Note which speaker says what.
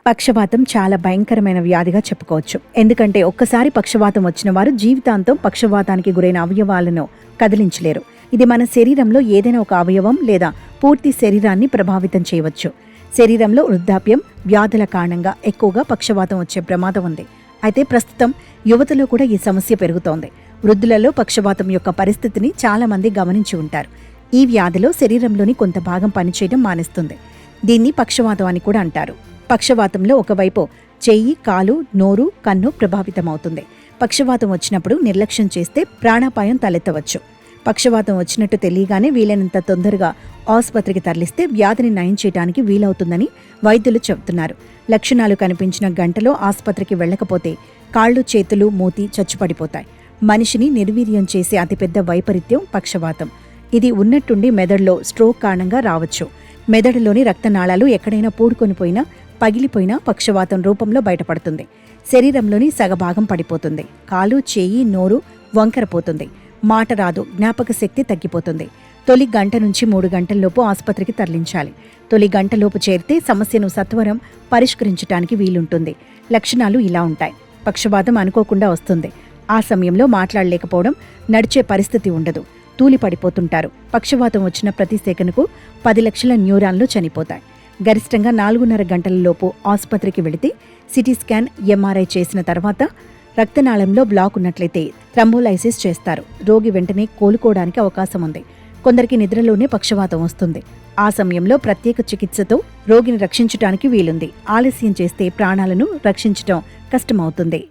Speaker 1: పక్షవాతం చాలా భయంకరమైన వ్యాధిగా చెప్పుకోవచ్చు. ఎందుకంటే ఒక్కసారి పక్షవాతం వచ్చిన వారు జీవితాంతం పక్షవాతానికి గురైన అవయవాలను కదిలించలేరు. ఇది మన శరీరంలో ఏదైనా ఒక అవయవం లేదా పూర్తి శరీరాన్ని ప్రభావితం చేయవచ్చు. శరీరంలో వృద్ధాప్యం, వ్యాధుల కారణంగా ఎక్కువగా పక్షవాతం వచ్చే ప్రమాదం ఉంది. అయితే ప్రస్తుతం యువతలో కూడా ఈ సమస్య పెరుగుతోంది. వృద్ధులలో పక్షవాతం యొక్క పరిస్థితిని చాలా మంది గమనించి ఉంటారు. ఈ వ్యాధిలో శరీరంలోని కొంత భాగం పనిచేయడం మానేస్తుంది. దీన్ని పక్షవాతం అని కూడా అంటారు. పక్షవాతంలో ఒకవైపు చెయ్యి, కాలు, నోరు, కన్ను ప్రభావితమవుతుంది. పక్షవాతం వచ్చినప్పుడు నిర్లక్ష్యం చేస్తే ప్రాణాపాయం తలెత్తవచ్చు. పక్షవాతం వచ్చినట్టు తెలియగానే వీలైనంత తొందరగా ఆసుపత్రికి తరలిస్తే వ్యాధిని నయం చేయడానికి వీలవుతుందని వైద్యులు చెబుతున్నారు. లక్షణాలు కనిపించిన గంటలో ఆసుపత్రికి వెళ్లకపోతే కాళ్ళు, చేతులు, మూతి చచ్చుపడిపోతాయి. మనిషిని నిర్వీర్యం చేసే అతిపెద్ద వైపరీత్యం పక్షవాతం. ఇది ఉన్నట్టుండి మెదడులో స్ట్రోక్ కారణంగా రావచ్చు. మెదడులోని రక్తనాళాలు ఎక్కడైనా పూడుకొని పోయినా, పగిలిపోయినా పక్షవాతం రూపంలో బయటపడుతుంది. శరీరంలోని సగభాగం పడిపోతుంది. కాలు, చేయి, నోరు వంకరపోతుంది. మాట రాదు. జ్ఞాపక శక్తి తగ్గిపోతుంది. తొలి గంట నుంచి 3 గంటల్లోపు ఆసుపత్రికి తరలించాలి. తొలి గంటలోపు చేరితే సమస్యను సత్వరం పరిష్కరించడానికి వీలుంటుంది. లక్షణాలు ఇలా ఉంటాయి. పక్షవాతం అనుకోకుండా వస్తుంది. ఆ సమయంలో మాట్లాడలేకపోవడం, నడిచే పరిస్థితి ఉండదు. తూలి పడిపోతుంటారు. పక్షవాతం వచ్చిన ప్రతి సెకనుకు 10 లక్షల న్యూరాన్లు చనిపోతాయి. గరిష్టంగా 4.5 గంటలలోపు ఆసుపత్రికి వెళితే సిటీ స్కాన్, ఎంఆర్ఐ చేసిన తర్వాత రక్తనాళంలో బ్లాక్ ఉన్నట్లయితే థ్రంబోలైసిస్ చేస్తారు. రోగి వెంటనే కోలుకోవడానికి అవకాశం ఉంది. కొందరికి నిద్రలోనే పక్షవాతం వస్తుంది. ఆ సమయంలో ప్రత్యేక చికిత్సతో రోగిని రక్షించడానికి వీలుంది. ఆలస్యం చేస్తే ప్రాణాలను రక్షించడం కష్టమవుతుంది.